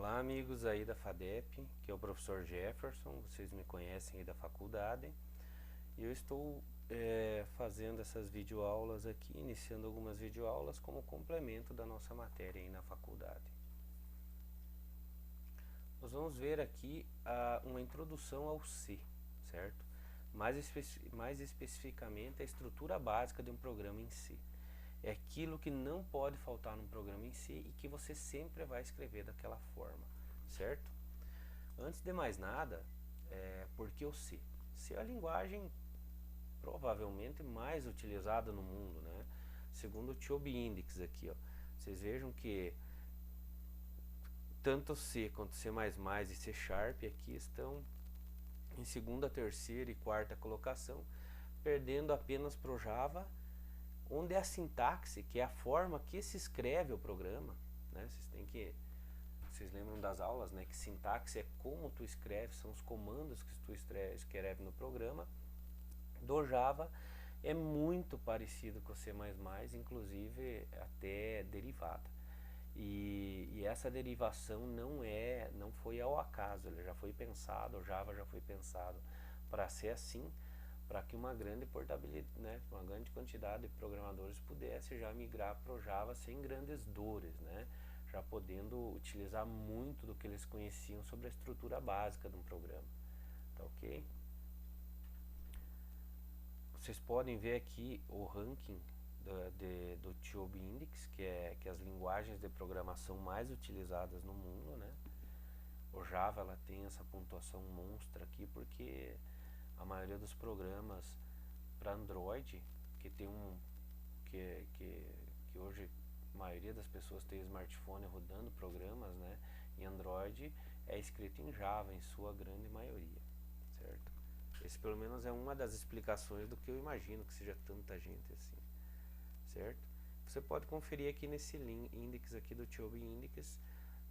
Olá amigos aí da FADEP, que é o professor Jefferson, vocês me conhecem aí da faculdade e eu estou fazendo essas videoaulas aqui, iniciando algumas videoaulas como complemento da nossa matéria aí na faculdade. Nós vamos ver aqui uma introdução ao C, certo? Mais especificamente a estrutura básica de um programa em C. É aquilo que não pode faltar num programa em si e que você sempre vai escrever daquela forma, certo? Antes de mais nada, por que o C? C é a linguagem provavelmente mais utilizada no mundo, né? Segundo o TIOB Index aqui, ó, vocês vejam que tanto C quanto C++ e C Sharp aqui estão em segunda, terceira e quarta colocação, perdendo apenas para o Java, onde a sintaxe, que é a forma que se escreve o programa, né? Vocês lembram das aulas, né? Que sintaxe é como tu escreve, são os comandos que tu escreve no programa. Do Java é muito parecido com o C++, inclusive até derivada. E essa derivação não foi ao acaso, ele já foi pensado, o Java já foi pensado para ser assim, para que uma grande portabilidade, né, uma grande quantidade de programadores pudesse já migrar para o Java sem grandes dores, né, já podendo utilizar muito do que eles conheciam sobre a estrutura básica de um programa. Tá ok? Vocês podem ver aqui o ranking do TIOB Index, que é as linguagens de programação mais utilizadas no mundo, né? O Java ela tem essa pontuação monstra aqui porque a maioria dos programas para Android, que tem que hoje a maioria das pessoas tem smartphone rodando programas, né, em Android, é escrito em Java em sua grande maioria, certo? Esse pelo menos é uma das explicações do que eu imagino que seja tanta gente assim, certo? Você pode conferir aqui nesse index aqui do TIOB Index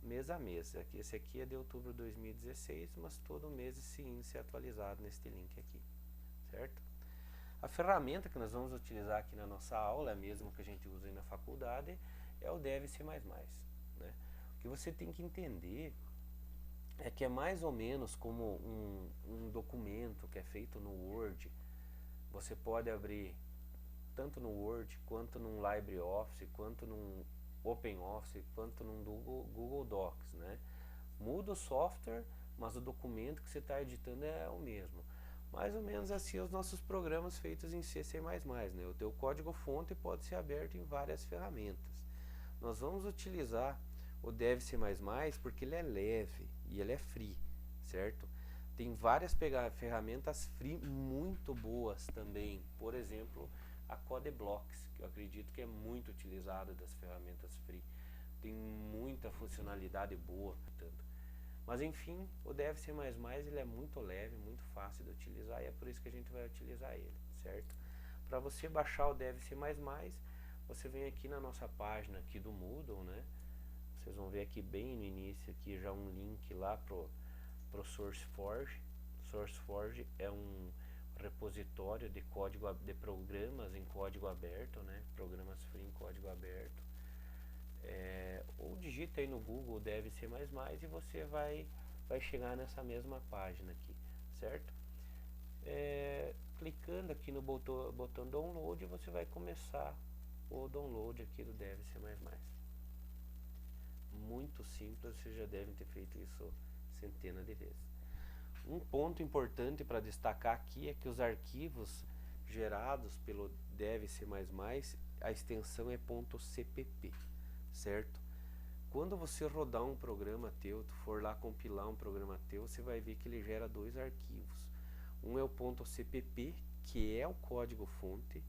mês a mês. Esse aqui é de outubro de 2016, mas todo mês esse índice é atualizado neste link aqui, certo? A ferramenta que nós vamos utilizar aqui na nossa aula, é a mesma que a gente usa aí na faculdade, é o Dev C++, né? O que você tem que entender é que é mais ou menos como um documento que é feito no Word. Você pode abrir tanto no Word, quanto num LibreOffice, quanto num OpenOffice, quanto num Google Docs, né? Muda o software, mas o documento que você está editando é o mesmo. Mais ou menos assim os nossos programas feitos em C++, né? O teu código-fonte pode ser aberto em várias ferramentas. Nós vamos utilizar o Dev C++ porque ele é leve e ele é free, certo? Tem várias ferramentas free muito boas também. Por exemplo, a CodeBlocks, que eu acredito que é muito utilizada das ferramentas free. Tem muita funcionalidade boa, portanto. Mas enfim, o Dev C++ ele é muito leve, muito fácil de utilizar e é por isso que a gente vai utilizar ele, certo? Para você baixar o Dev C++, você vem aqui na nossa página aqui do Moodle, né? Vocês vão ver aqui bem no início aqui já um link lá pro SourceForge. SourceForge é um repositório de código de programas em código aberto, né? Programas free em código aberto. Ou digita aí no Google Dev C++ e você vai chegar nessa mesma página aqui, certo? Clicando aqui no botão download, você vai começar o download aqui do Dev C++. Muito simples, vocês já devem ter feito isso centenas de vezes. Um ponto importante para destacar aqui é que os arquivos gerados pelo Dev C++, a extensão é .cpp, certo? Quando você rodar um programa teu, tu for lá compilar um programa teu, você vai ver que ele gera dois arquivos. Um é o .cpp, que é o código-fonte,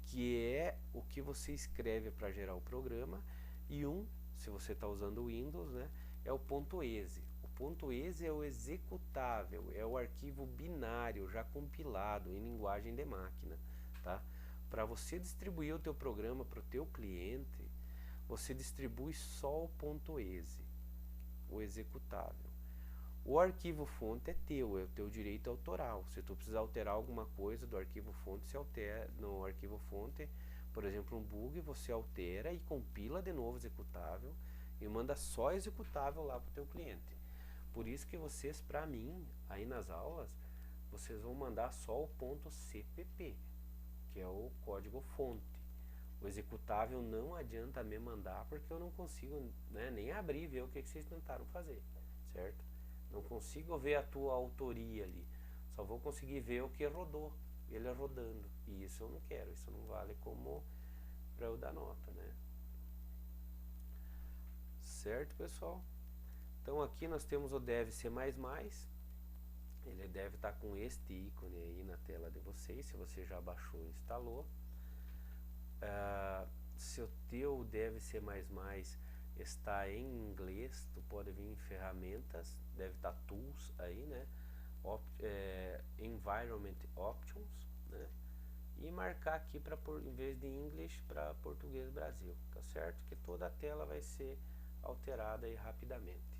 que é o que você escreve para gerar o programa, e se você está usando o Windows, né, é o .exe. O .exe é o executável, é o arquivo binário já compilado em linguagem de máquina, tá? Para você distribuir o teu programa para o teu cliente, você distribui só o .exe, o executável. O arquivo fonte é o teu direito autoral. Se tu precisar alterar alguma coisa do arquivo fonte, você altera no arquivo fonte, por exemplo, um bug, você altera e compila de novo o executável e manda só executável lá para o teu cliente. Por isso que vocês, para mim, aí nas aulas, vocês vão mandar só o ponto CPP, que é o código fonte. O executável não adianta me mandar porque eu não consigo, né, nem abrir e ver o que vocês tentaram fazer, certo? Não consigo ver a tua autoria ali, só vou conseguir ver o que rodou, ele rodando, e isso eu não quero, isso não vale como para eu dar nota, né? Certo, pessoal? Então aqui nós temos o dev C++, ele deve estar com este ícone aí na tela de vocês, se você já baixou e instalou. Se o teu dev C++ está em inglês, tu pode vir em ferramentas, deve estar tools aí, né? Environment options, né? E marcar aqui para em vez de English para português Brasil, tá certo? Que toda a tela vai ser alterada aí rapidamente.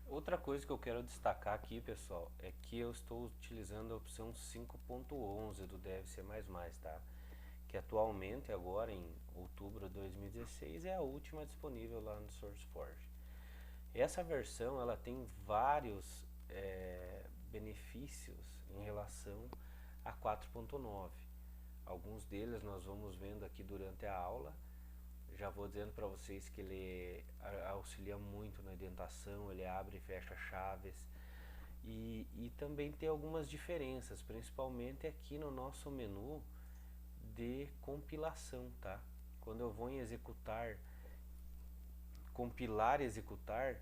Outra coisa que eu quero destacar aqui, pessoal, é que eu estou utilizando a opção 5.11 do Dev C++, tá? Que atualmente, agora em outubro de 2016, é a última disponível lá no SourceForge. Essa versão, ela tem vários benefícios em relação a 4.9. Alguns deles nós vamos vendo aqui durante a aula. Já vou dizendo para vocês que ele auxilia muito na indentação, ele abre e fecha chaves e também tem algumas diferenças, principalmente aqui no nosso menu de compilação, tá? Quando eu vou em executar, compilar e executar,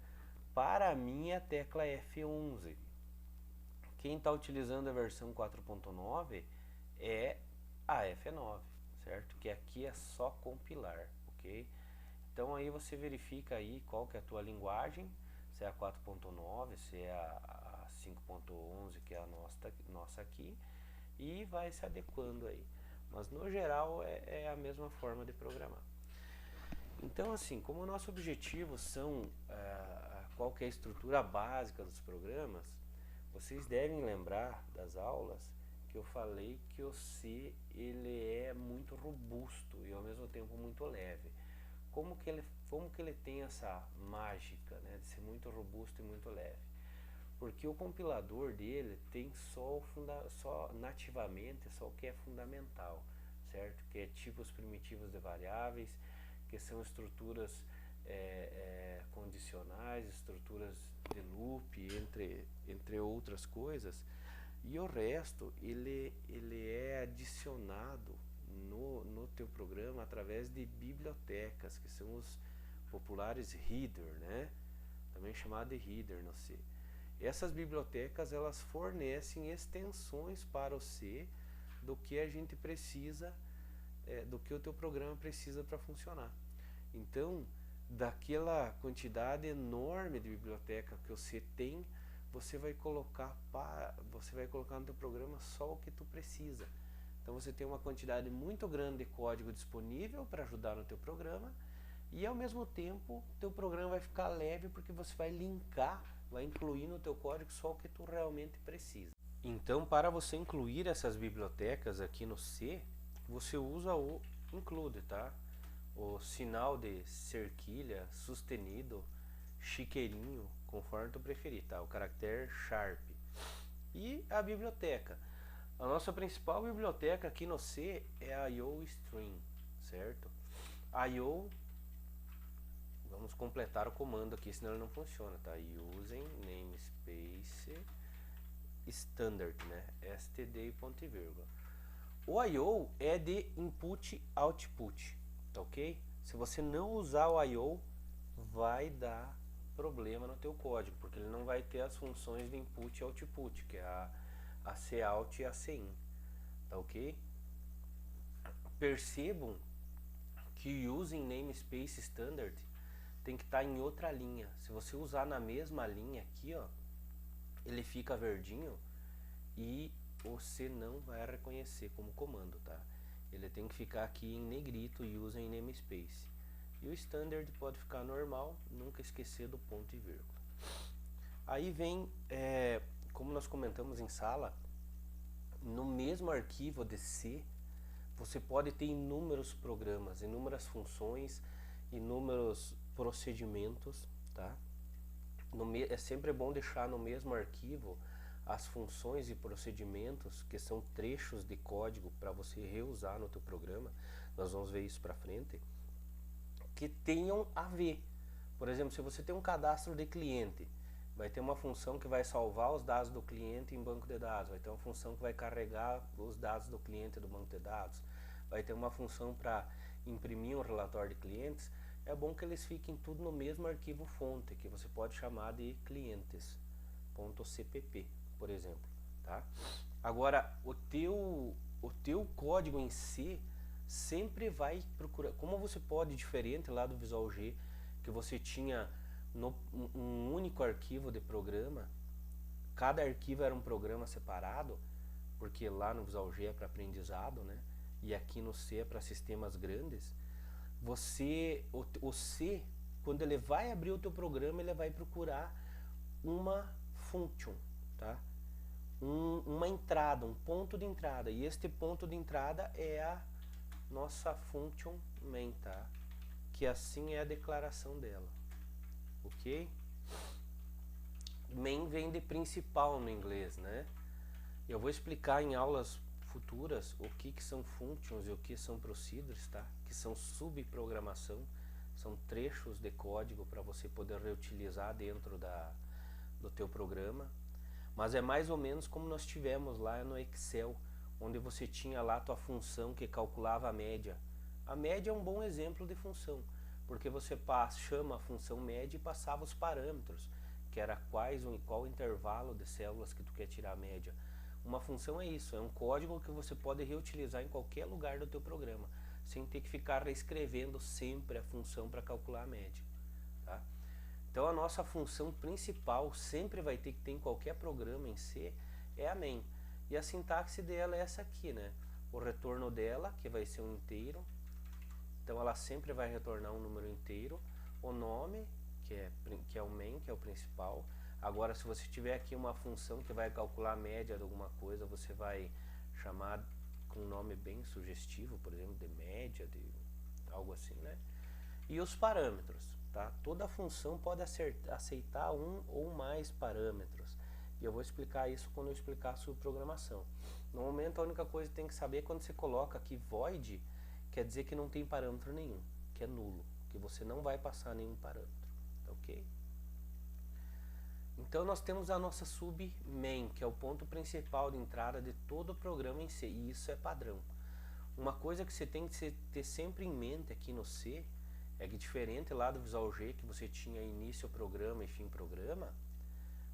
para mim a tecla F11. Quem está utilizando a versão 4.9 é a F9, certo? Que aqui é só compilar. Então aí você verifica aí qual que é a tua linguagem, se é a 4.9, se é a 5.11, que é a nossa aqui, e vai se adequando aí. Mas no geral é a mesma forma de programar. Então assim, como o nosso objetivo são qual que é a estrutura básica dos programas, vocês devem lembrar das aulas que eu falei que o C ele é muito robusto e ao mesmo tempo muito leve. Como que ele tem essa mágica, né, de ser muito robusto e muito leve? Porque o compilador dele tem só nativamente só o que é fundamental, certo? Que é tipos primitivos de variáveis, que são estruturas condicionais, estruturas de loop, entre outras coisas. E o resto, ele é adicionado no teu programa através de bibliotecas, que são os populares header, né? Também chamado de header no C. Essas bibliotecas, elas fornecem extensões para o C do que a gente precisa, do que o teu programa precisa para funcionar. Então, daquela quantidade enorme de biblioteca que o C tem, você vai colocar no teu programa só o que tu precisa. Então você tem uma quantidade muito grande de código disponível para ajudar no teu programa e ao mesmo tempo teu programa vai ficar leve porque você vai linkar, vai incluir no teu código só o que tu realmente precisa. Então, para você incluir essas bibliotecas aqui no C, você usa o include, tá? O sinal de cerquilha, sustenido, chiqueirinho, conforme tu preferir, tá? O caractere sharp. E a biblioteca. A nossa principal biblioteca aqui no C é a IOStream, certo? IO, vamos completar o comando aqui, senão ele não funciona, tá? Using namespace standard, né? std e ponto e vírgula. O IO é de input output, tá ok? Se você não usar o IO, vai dar problema no teu código, porque ele não vai ter as funções de input e output, que é a cout e a cin, tá ok? Percebam que o using namespace standard tem que estar em outra linha. Se você usar na mesma linha aqui, ó, ele fica verdinho e você não vai reconhecer como comando, tá? Ele tem que ficar aqui em negrito, using namespace. E o standard pode ficar normal, nunca esquecer do ponto e vírgula. Aí vem, como nós comentamos em sala, no mesmo arquivo de C, você pode ter inúmeros programas, inúmeras funções inúmeros procedimentos, tá? É sempre bom deixar no mesmo arquivo as funções e procedimentos, que são trechos de código para você reusar no teu programa. Nós vamos ver isso para frente, que tenham a ver. Por exemplo, se você tem um cadastro de cliente, vai ter uma função que vai salvar os dados do cliente em banco de dados, vai ter uma função que vai carregar os dados do cliente do banco de dados, vai ter uma função para imprimir um relatório de clientes. É bom que eles fiquem tudo no mesmo arquivo fonte, que você pode chamar de clientes.cpp, por exemplo, tá? Agora, o teu código em si sempre vai procurar, como você pode, diferente lá do Visual G, que você tinha um único arquivo de programa, cada arquivo era um programa separado, porque lá no Visual G é para aprendizado, né? E aqui no C é para sistemas grandes. O C, quando ele vai abrir o teu programa, ele vai procurar uma function, tá? Uma entrada, um ponto de entrada, e este ponto de entrada é a nossa function main, tá? Que assim é a declaração dela, ok? Main vem de principal no inglês, né? Eu vou explicar em aulas futuras o que são functions e o que são procedures, tá? Que são subprogramação, são trechos de código para você poder reutilizar dentro do teu programa. Mas é mais ou menos como nós tivemos lá no Excel, onde você tinha lá a tua função que calculava a média. A média é um bom exemplo de função, porque você chama a função média e passava os parâmetros, que era qual intervalo de células que tu quer tirar a média. Uma função é isso, é um código que você pode reutilizar em qualquer lugar do teu programa, sem ter que ficar reescrevendo sempre a função para calcular a média, tá? Então a nossa função principal sempre vai ter que ter em qualquer programa em C é a main. E a sintaxe dela é essa aqui, né? O retorno dela, que vai ser um inteiro. Então ela sempre vai retornar um número inteiro. O nome, que é o main, que é o principal. Agora, se você tiver aqui uma função que vai calcular a média de alguma coisa, você vai chamar com um nome bem sugestivo, por exemplo, de média, de algo assim, né? E os parâmetros, tá? Toda função pode aceitar um ou mais parâmetros. E eu vou explicar isso quando eu explicar a subprogramação. No momento, a única coisa que tem que saber é quando você coloca aqui void, quer dizer que não tem parâmetro nenhum, que é nulo, que você não vai passar nenhum parâmetro, ok? Então nós temos a nossa submain, que é o ponto principal de entrada de todo o programa em C, e isso é padrão. Uma coisa que você tem que ter sempre em mente aqui no C é que, diferente lá do Visual G, que você tinha início programa e fim programa,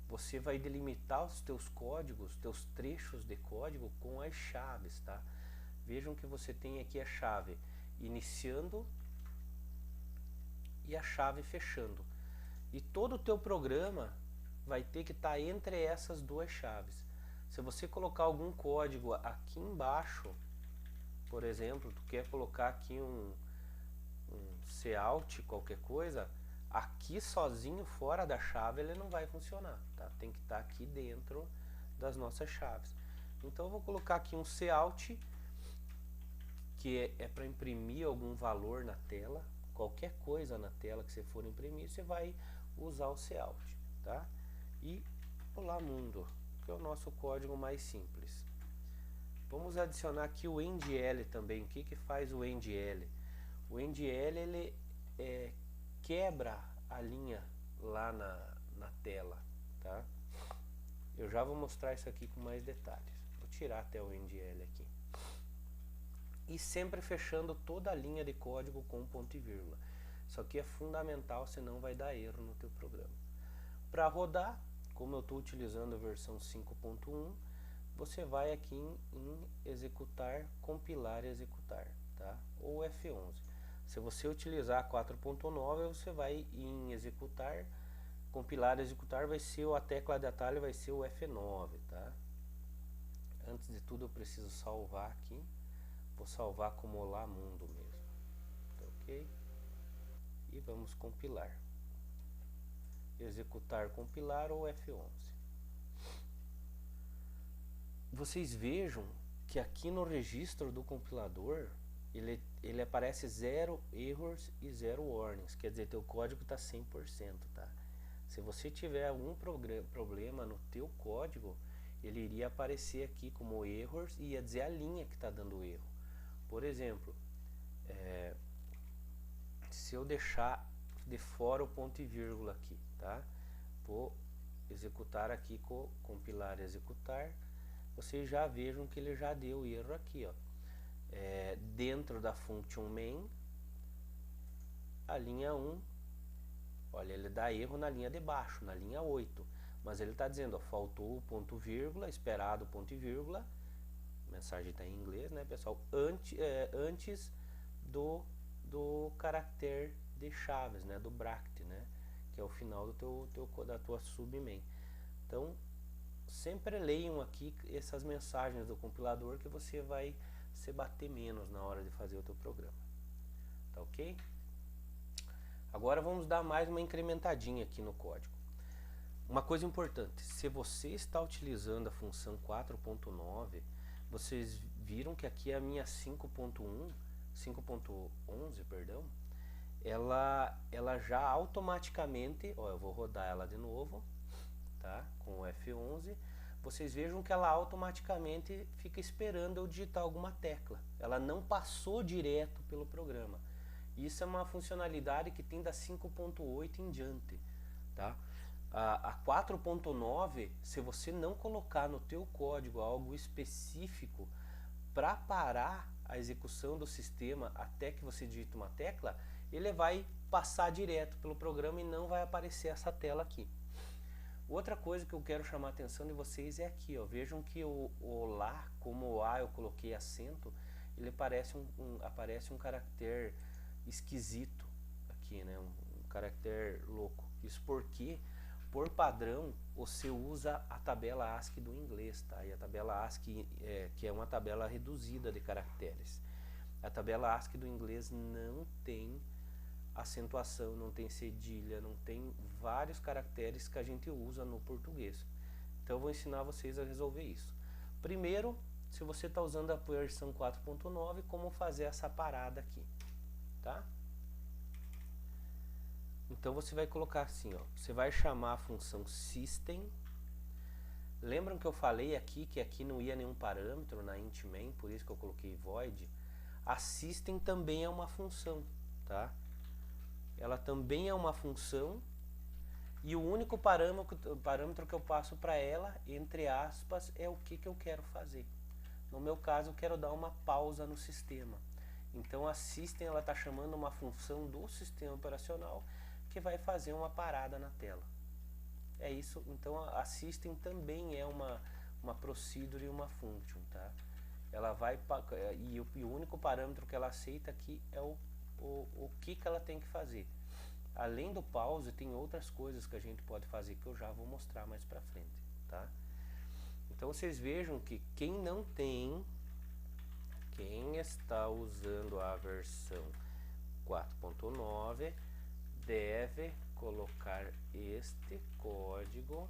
você vai delimitar os teus códigos, teus trechos de código com as chaves, tá? Vejam que você tem aqui a chave iniciando e a chave fechando. E todo o teu programa vai ter que estar entre essas duas chaves. Se você colocar algum código aqui embaixo, por exemplo, tu quer colocar aqui um cout, qualquer coisa, aqui sozinho, fora da chave, ele não vai funcionar, tá? Tem que estar aqui dentro das nossas chaves. Então eu vou colocar aqui um cout, que é para imprimir algum valor na tela, qualquer coisa na tela que você for imprimir, você vai usar o cout, tá? E olá mundo, que é o nosso código mais simples. Vamos adicionar aqui o endl também. O que faz o endl? O endl ele quebra a linha lá na tela, tá? Eu já vou mostrar isso aqui com mais detalhes. Vou tirar até o endl aqui. E sempre fechando toda a linha de código com ponto e vírgula. Isso aqui é fundamental, senão vai dar erro no teu programa. Para rodar, como eu estou utilizando a versão 5.1, você vai aqui em executar, compilar e executar, tá? Ou F11. Se você utilizar 4.9, você vai em executar, compilar e executar, vai ser a tecla de atalho vai ser o F9, tá? Antes de tudo eu preciso salvar aqui. Vou salvar como olá mundo mesmo, tá, ok? E vamos compilar. Executar, compilar ou F11. Vocês vejam que aqui no registro do compilador ele aparece 0 errors e 0 warnings, quer dizer, teu código está 100%, tá? Se você tiver algum problema no teu código, ele iria aparecer aqui como errors e ia dizer a linha que está dando erro. Por exemplo, se eu deixar de fora o ponto e vírgula aqui, tá? Vou executar aqui, compilar e executar, vocês já vejam que ele já deu erro aqui, ó. Dentro da function main, a linha 1, olha, ele dá erro na linha de baixo, na linha 8, mas ele está dizendo, ó, faltou o ponto vírgula, esperado o ponto e vírgula, a mensagem está em inglês, né, pessoal, antes do caractere de chaves, né, do bracket, né, que é o final da tua submain. Então, sempre leiam aqui essas mensagens do compilador que você vai se bater menos na hora de fazer o teu programa. Tá ok? Agora vamos dar mais uma incrementadinha aqui no código. Uma coisa importante, se você está utilizando a função 4.9, vocês viram que aqui a minha 5.11, perdão, ela já automaticamente, ó, eu vou rodar ela de novo, tá? Com o F11, vocês vejam que ela automaticamente fica esperando eu digitar alguma tecla. Ela não passou direto pelo programa. Isso é uma funcionalidade que tem da 5.8 em diante, tá? A 4.9, se você não colocar no teu código algo específico para parar a execução do sistema até que você digite uma tecla, ele vai passar direto pelo programa e não vai aparecer essa tela aqui. Outra coisa que eu quero chamar a atenção de vocês é aqui, ó. Vejam que o lá, como o A eu coloquei acento, ele aparece um caractere esquisito aqui, né? Um caractere louco. Isso porque, por padrão, você usa a tabela ASCII do inglês, tá? E a tabela ASCII, que é uma tabela reduzida de caracteres. A tabela ASCII do inglês não tem acentuação, não tem cedilha, não tem vários caracteres que a gente usa no português. Então eu vou ensinar vocês a resolver isso. Primeiro, se você está usando a versão 4.9, como fazer essa parada aqui, tá? Então você vai colocar assim, ó, você vai chamar a função system. Lembram que eu falei aqui que aqui não ia nenhum parâmetro na int main, por isso que eu coloquei void? A system também é uma função, tá? Ela também é uma função e o único parâmetro que eu passo para ela, entre aspas, é o que eu quero fazer. No meu caso, eu quero dar uma pausa no sistema. Então a system está chamando uma função do sistema operacional que vai fazer uma parada na tela. É isso. Então a system também é uma procedure e uma function, tá? Ela vai e o único parâmetro que ela aceita aqui é o que ela tem que fazer. Além do pause, tem outras coisas que a gente pode fazer que eu já vou mostrar mais pra frente, tá? Então vocês vejam que quem está usando a versão 4.9 deve colocar este código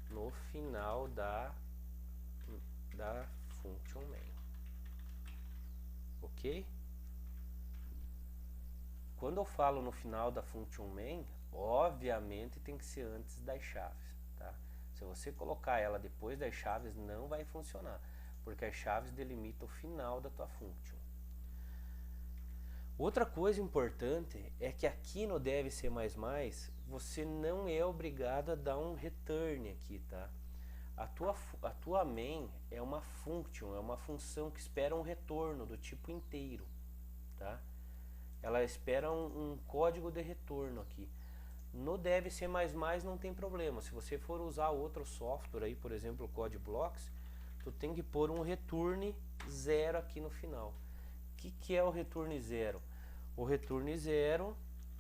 no final da function main, ok? Quando eu falo no final da function main, obviamente tem que ser antes das chaves, tá? Se você colocar ela depois das chaves, não vai funcionar, porque as chaves delimitam o final da tua function. Outra coisa importante é que aqui no Dev C++, você não é obrigado a dar um return aqui, tá? A tua main é uma function, é uma função que espera um retorno do tipo inteiro, tá? Ela espera um código de retorno aqui. No Dev C++ não tem problema. Se você for usar outro software aí, por exemplo, o CodeBlocks, tu tem que pôr um return 0 aqui no final. O que é o return 0? O return 0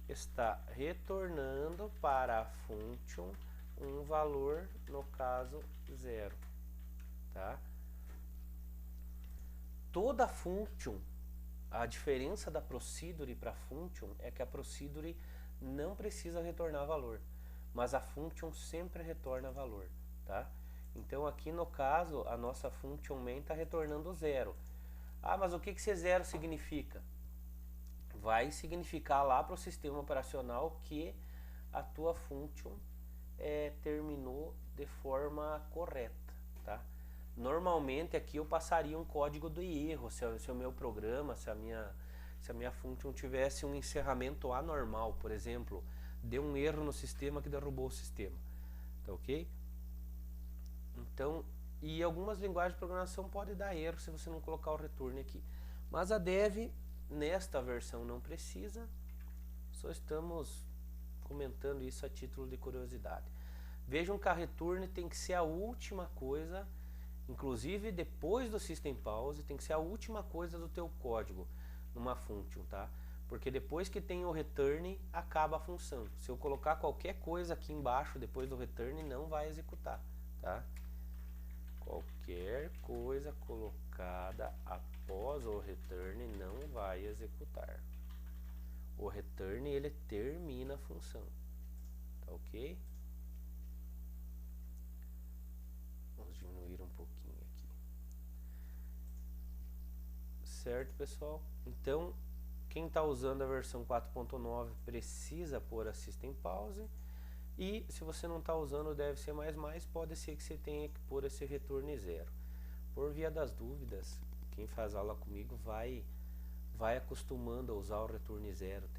está retornando para a function um valor, no caso 0, tá? Toda function, a diferença da procedure para function é que a procedure não precisa retornar valor, mas a function sempre retorna valor, tá? Então aqui no caso a nossa function main está retornando 0. Ah, mas o que C0 significa? Vai significar lá para o sistema operacional que a tua function terminou de forma correta, tá? Normalmente aqui eu passaria um código de erro se o meu programa, se a minha function tivesse um encerramento anormal, por exemplo, deu um erro no sistema que derrubou o sistema, tá ok? Então, e algumas linguagens de programação podem dar erro se você não colocar o return aqui, mas a dev nesta versão não precisa, só estamos comentando isso a título de curiosidade. Vejam que a return tem que ser a última coisa, inclusive depois do system pause, tem que ser a última coisa do teu código numa function, tá? Porque depois que tem o return, acaba a função. Se eu colocar qualquer coisa aqui embaixo depois do return, não vai executar, tá? Qualquer coisa colocada após o return não vai executar. O return ele termina a função, tá ok? Vamos diminuir um pouquinho aqui. Certo, pessoal? Então, quem está usando a versão 4.9 precisa pôr a system pause. E se você não está usando o deve ser mais, pode ser que você tenha que pôr esse return 0. Por via das dúvidas, quem faz aula comigo vai acostumando a usar o return 0,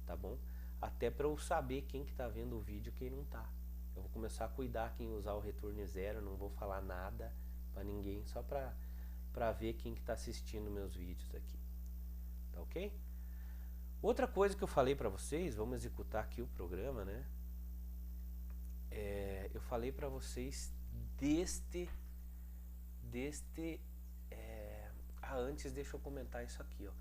tá bom? Até para eu saber quem que está vendo o vídeo e quem não está. Eu vou começar a cuidar quem usar o return 0, não vou falar nada para ninguém, só para ver quem que está assistindo meus vídeos aqui, tá ok? Outra coisa que eu falei para vocês, vamos executar aqui o programa, né? Eu falei para vocês antes deixa eu comentar isso aqui, ó.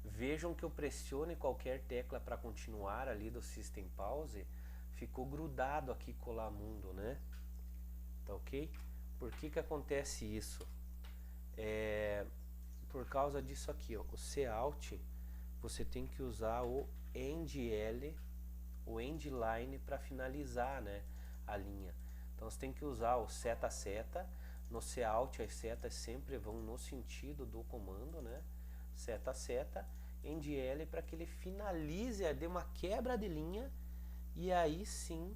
Vejam que eu pressione qualquer tecla para continuar ali do system pause, ficou grudado aqui colar mundo, né? Tá ok? Por que que acontece isso? Por causa disso aqui, ó, o cout, você tem que usar o endl, o endline para finalizar, né, a linha. Então você tem que usar o seta. No cout as setas sempre vão no sentido do comando, né? Seta, endl para que ele finalize, dê uma quebra de linha e aí sim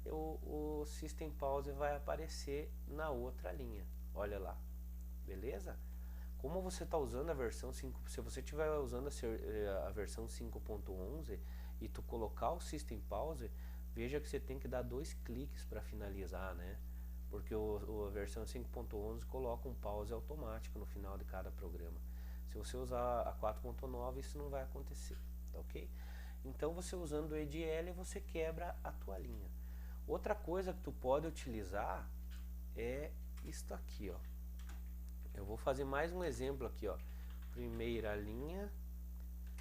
o system pause vai aparecer na outra linha. Olha lá, beleza? Como você está usando a versão 5, se você estiver usando a versão 5.11 e tu colocar o system pause, veja que você tem que dar 2 cliques para finalizar, né? Porque a versão 5.11 coloca um pause automático no final de cada programa. Se você usar a 4.9, isso não vai acontecer, tá ok? Então você usando o EDL, você quebra a tua linha. Outra coisa que tu pode utilizar é isto aqui, ó. Eu vou fazer mais um exemplo aqui, ó. Primeira linha,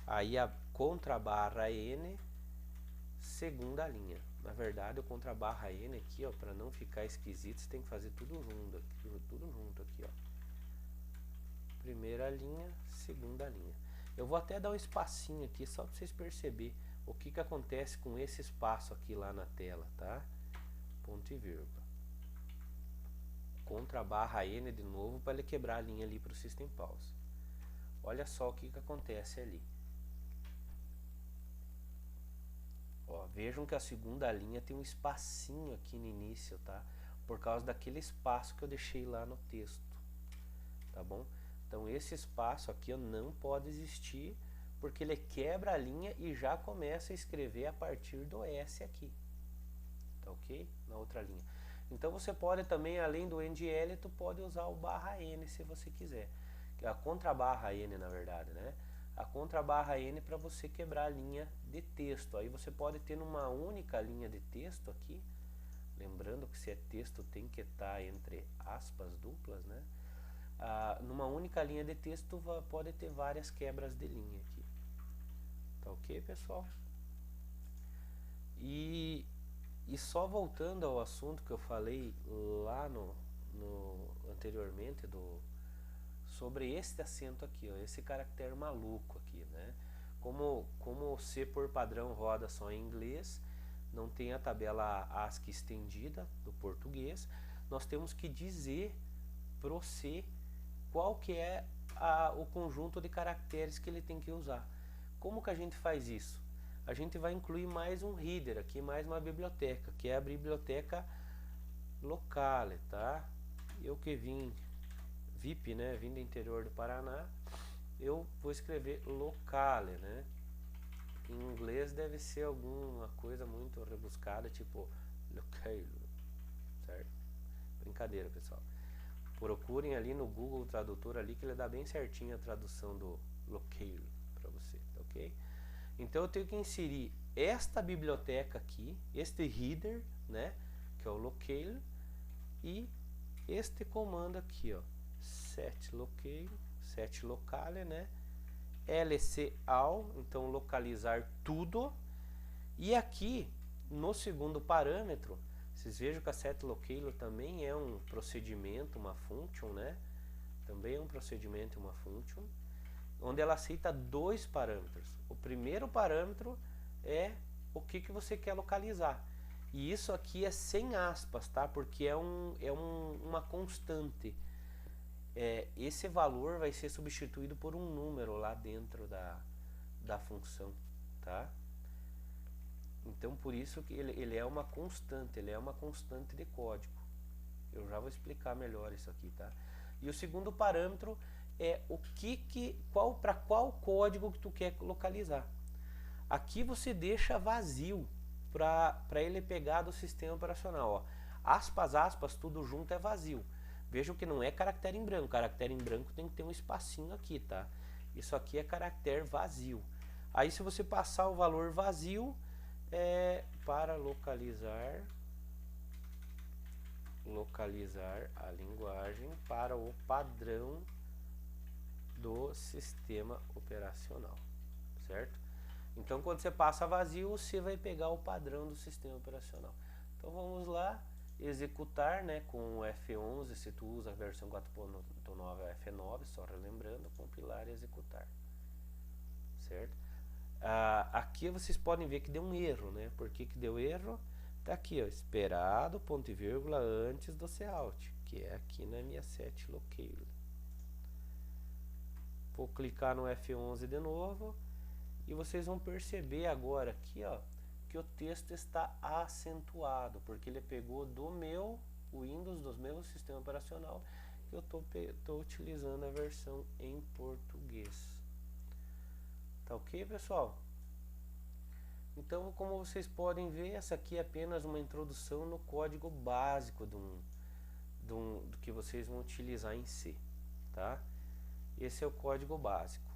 aí a contra barra N, segunda linha. Na verdade, o contra barra N aqui, ó, para não ficar esquisito, você tem que fazer tudo junto aqui, ó. Primeira linha, segunda linha. Eu vou até dar um espacinho aqui só para vocês perceberem o que acontece com esse espaço aqui lá na tela, tá? Ponto e vírgula. Contra barra N de novo para ele quebrar a linha ali para o system pause. Olha só o que acontece ali. Ó, vejam que a segunda linha tem um espacinho aqui no início, tá? Por causa daquele espaço que eu deixei lá no texto, tá bom? Então esse espaço aqui não pode existir, porque ele quebra a linha e já começa a escrever a partir do S aqui, tá ok? Na outra linha. Então você pode também, além do endl, tu pode usar o barra N se você quiser. A contra barra N, na verdade, né? A contra barra N para você quebrar a linha de texto. Aí você pode ter numa única linha de texto aqui, lembrando que se é texto tem que estar entre aspas duplas, né? Numa única linha de texto pode ter várias quebras de linha aqui. Tá ok, pessoal? E só voltando ao assunto que eu falei lá anteriormente sobre este acento aqui, ó, esse caractere maluco aqui, né? Como o C por padrão roda só em inglês, não tem a tabela ASCII estendida do português, nós temos que dizer pro C qual que é o conjunto de caracteres que ele tem que usar. Como que a gente faz isso? A gente vai incluir mais um header aqui, mais uma biblioteca, que é a biblioteca locale, tá? Eu que vim VIP, né, vim do interior do Paraná, eu vou escrever locale, né? Em inglês deve ser alguma coisa muito rebuscada, tipo locale, certo? Brincadeira, pessoal. Procurem ali no Google Tradutor ali que ele dá bem certinho a tradução do locale para você, tá ok? Então eu tenho que inserir esta biblioteca aqui, este header, né, que é o locale, e este comando aqui, ó, set locale, né, lc all, então localizar tudo. E aqui no segundo parâmetro, vocês vejam que a set locale também é um procedimento, uma function, né, também é um procedimento, uma function, onde ela aceita dois parâmetros. O primeiro parâmetro é o que você quer localizar. E isso aqui é sem aspas, tá? Porque é uma constante. Esse valor vai ser substituído por um número lá dentro da função, tá? Então por isso que ele é uma constante, ele é uma constante de código. Eu já vou explicar melhor isso aqui, tá? E o segundo parâmetro é para qual código que tu quer localizar. Aqui você deixa vazio para ele pegar do sistema operacional, ó. Aspas, aspas, tudo junto é vazio. Vejam que não é caractere em branco. Caractere em branco tem que ter um espacinho aqui, tá? Isso aqui é caractere vazio. Aí se você passar o valor vazio, para localizar a linguagem para o padrão do sistema operacional, certo? Então quando você passa vazio, você vai pegar o padrão do sistema operacional. Então vamos lá, executar, né, com o F11, se tu usa a versão 4.9 é F9, só relembrando, compilar e executar, certo? Aqui vocês podem ver que deu um erro, né? Por que deu erro? Tá aqui, ó, esperado, ponto e vírgula, antes do cout, que é aqui na minha set locale. Vou clicar no F11 de novo e vocês vão perceber agora aqui, ó, que o texto está acentuado, porque ele pegou do meu Windows, do meu sistema operacional, que eu tô utilizando a versão em português. Tá ok, pessoal? Então, como vocês podem ver, essa aqui é apenas uma introdução no código básico do que vocês vão utilizar em C, tá? Esse é o código básico.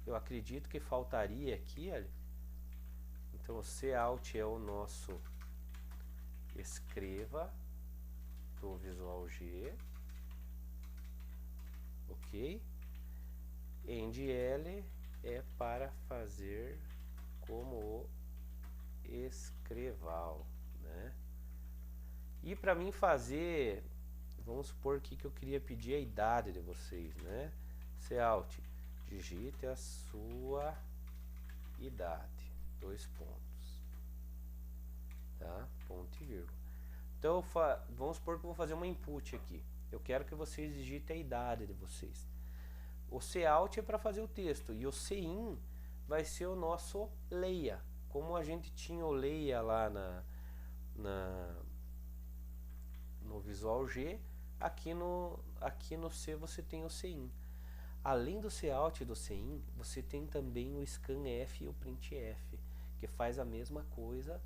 Eu acredito que faltaria aqui, olha. Então, o cout é o nosso escreva do Visual G, ok? End-L é para fazer como o escreval, né? E para mim fazer, vamos supor aqui que eu queria pedir a idade de vocês, né? Cout, digite a sua idade, 2 pontos, tá? Ponto e vírgula. Então vamos supor que eu vou fazer uma input aqui. Eu quero que vocês digitem a idade de vocês. O cout é para fazer o texto e o cin vai ser o nosso leia. Como a gente tinha o leia lá no Visual G, aqui no C você tem o cin. Além do cout e do cin, você tem também o scanf e o printf, que faz a mesma coisa,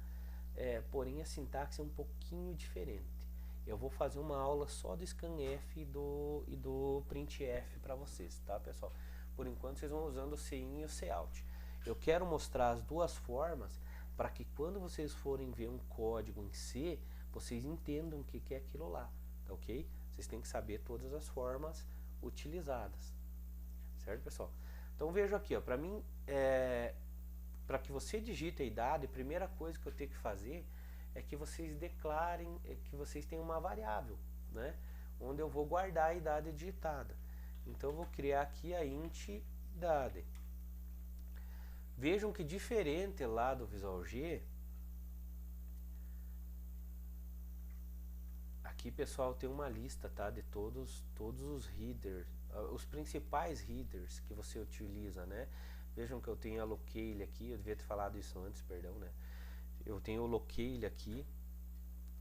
porém a sintaxe é um pouquinho diferente. Eu vou fazer uma aula só do scanf e do printf para vocês, tá, pessoal? Por enquanto vocês vão usando o cin e o cout. Eu quero mostrar as duas formas para que quando vocês forem ver um código em C, vocês entendam o que é aquilo lá, tá ok? Vocês têm que saber todas as formas utilizadas, certo, pessoal? Então vejo aqui, ó, para mim, para que você digite a idade, a primeira coisa que eu tenho que fazer é que vocês declarem que vocês têm uma variável, né, onde eu vou guardar a idade digitada. Então eu vou criar aqui a int idade. Vejam que diferente lá do Visual G, aqui, pessoal, tem uma lista, tá, de todos os headers, os principais headers que você utiliza, né? Vejam que eu tenho a locale aqui, eu devia ter falado isso antes, perdão, né? Eu tenho o locale aqui,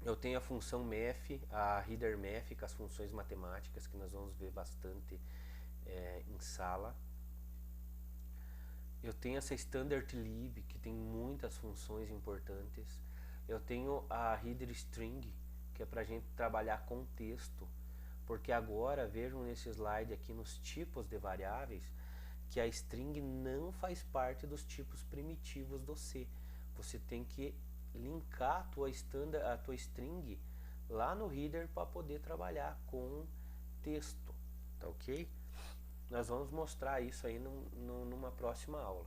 eu tenho a função math, a header math, com as funções matemáticas que nós vamos ver bastante em sala. Eu tenho essa standard lib, que tem muitas funções importantes. Eu tenho a header string, que é para a gente trabalhar com texto, porque agora vejam nesse slide aqui nos tipos de variáveis que a string não faz parte dos tipos primitivos do C. Você tem que linkar a tua string lá no header para poder trabalhar com texto, tá ok? Nós vamos mostrar isso aí numa próxima aula.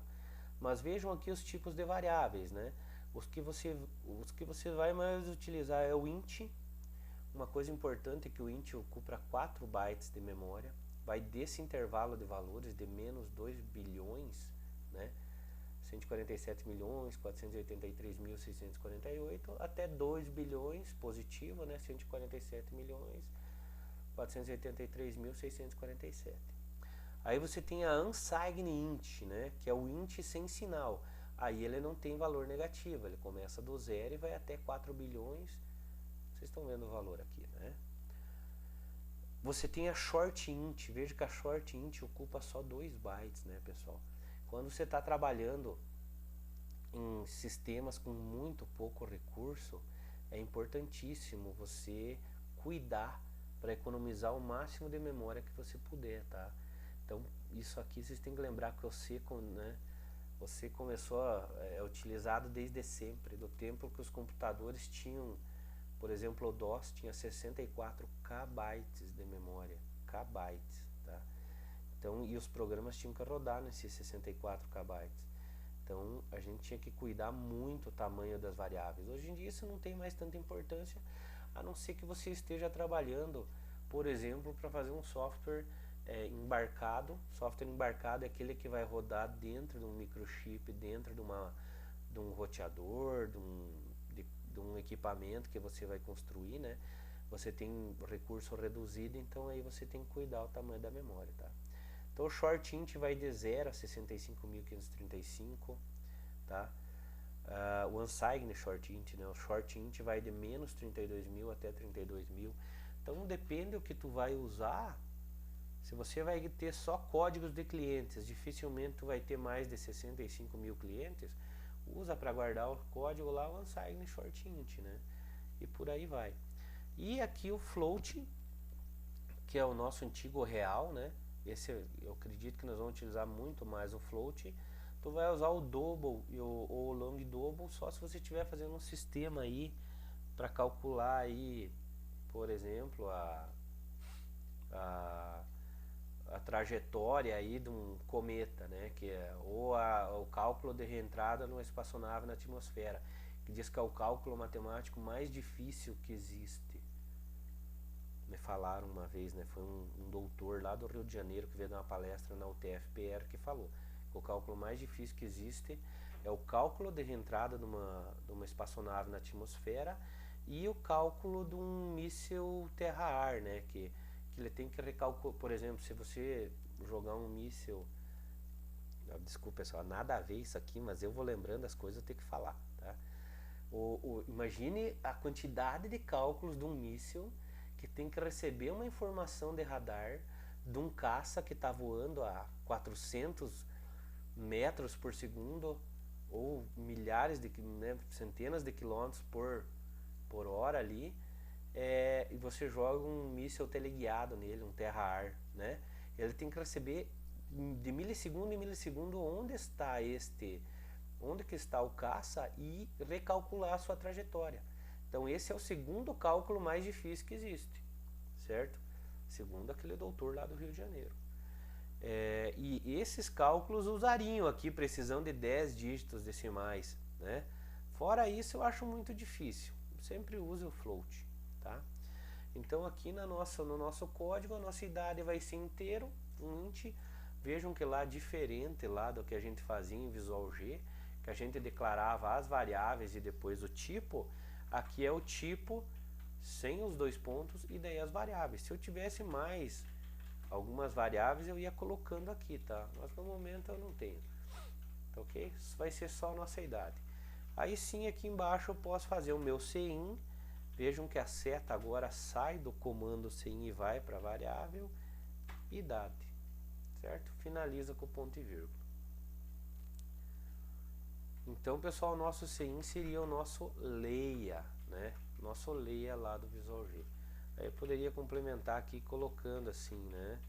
Mas vejam aqui os tipos de variáveis, né? Os que você vai mais utilizar é o int. Uma coisa importante é que o int ocupa 4 bytes de memória, vai desse intervalo de valores de menos 2 bilhões, né? 147 milhões, 483.648, até 2 bilhões, positivo, né? 147 milhões, 483.647. Aí você tem a unsigned int, né? Que é o int sem sinal. Aí ele não tem valor negativo, ele começa do zero e vai até 4 bilhões. Vocês estão vendo o valor aqui, né? Você tem a short int, veja que a short int ocupa só 2 bytes, né, pessoal? Quando você está trabalhando em sistemas com muito pouco recurso, é importantíssimo você cuidar para economizar o máximo de memória que você puder, tá? Então, isso aqui vocês têm que lembrar que você começou é utilizado desde sempre, do tempo que os computadores tinham, por exemplo, o DOS tinha 64 KB de memória, KB, tá? Então, e os programas tinham que rodar nesses 64 KB. Então, a gente tinha que cuidar muito o tamanho das variáveis. Hoje em dia isso não tem mais tanta importância, a não ser que você esteja trabalhando, por exemplo, para fazer um software embarcado. Software embarcado é aquele que vai rodar dentro de um microchip, dentro de um roteador, de um equipamento que você vai construir, né? Você tem recurso reduzido, então aí você tem que cuidar o tamanho da memória, tá? Então o short int vai de 0 a 65.535, tá? O unsigned short int, né? O short int vai de menos 32.000 até 32.000. Então depende do que tu vai usar. Se você vai ter só códigos de clientes, dificilmente tu vai ter mais de 65.000 clientes, usa para guardar o código lá o unsigned short int, né? E por aí vai. E aqui o float, que é o nosso antigo real, né? Esse eu acredito que nós vamos utilizar muito mais o float. Tu vai usar o double ou o long double só se você estiver fazendo um sistema aí para calcular aí, por exemplo, a trajetória aí de um cometa, né? Que é, ou o cálculo de reentrada numa espaçonave na atmosfera, que diz que é o cálculo matemático mais difícil que existe. Me falaram uma vez, né? Foi um doutor lá do Rio de Janeiro que veio dar uma palestra na UTF-PR que falou que o cálculo mais difícil que existe é o cálculo de reentrada de uma espaçonave na atmosfera e o cálculo de um míssil terra-ar, né? Que ele tem que recalcular, por exemplo, se você jogar um míssil, desculpa pessoal, nada a ver isso aqui, mas eu vou lembrando as coisas, eu tenho que falar, tá? Imagine a quantidade de cálculos de um míssil que tem que receber uma informação de radar de um caça que está voando a 400 metros por segundo ou milhares de, né, centenas de quilômetros por hora ali, e você joga um míssil teleguiado nele, um terra-ar, né? Ele tem que receber de milissegundo em milissegundo onde que está o caça e recalcular a sua trajetória. Então esse é o segundo cálculo mais difícil que existe, certo? Segundo aquele doutor lá do Rio de Janeiro. E esses cálculos usariam aqui precisão de 10 dígitos decimais, né? Fora isso eu acho muito difícil, sempre use o float, tá? Então aqui no nosso código a nossa idade vai ser inteiro, um int. Vejam que lá diferente lá do que a gente fazia em Visual G, que a gente declarava as variáveis e depois o tipo. Aqui é o tipo sem os dois pontos e daí as variáveis. Se eu tivesse mais algumas variáveis eu ia colocando aqui, tá? Mas no momento eu não tenho, tá ok? Isso vai ser só a nossa idade. Aí sim, aqui embaixo eu posso fazer o meu CIN. Vejam que a seta agora sai do comando CIN e vai para a variável idade, certo? Finaliza com ponto e vírgula. Então, pessoal, o nosso CIN seria o nosso leia, né? Nosso leia lá do Visual G. Aí eu poderia complementar aqui colocando assim, né?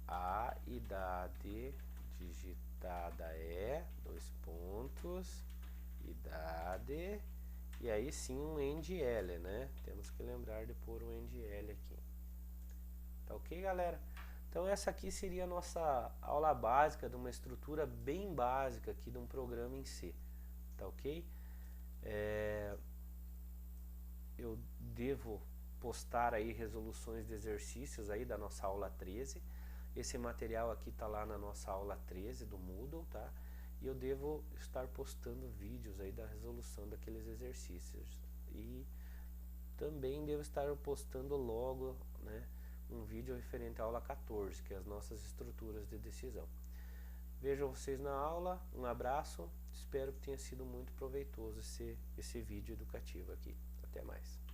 A idade digitada é, dois pontos, idade, e aí sim um end-L, né? Temos que lembrar de pôr um end-L aqui. Tá ok, galera? Então essa aqui seria a nossa aula básica de uma estrutura bem básica aqui de um programa em C, tá ok? Eu devo postar aí resoluções de exercícios aí da nossa aula 13. Esse material aqui tá lá na nossa aula 13 do Moodle, tá? E eu devo estar postando vídeos aí da resolução daqueles exercícios. E também devo estar postando logo, né, um vídeo referente à aula 14, que é as nossas estruturas de decisão. Vejo vocês na aula, um abraço, espero que tenha sido muito proveitoso esse vídeo educativo aqui. Até mais.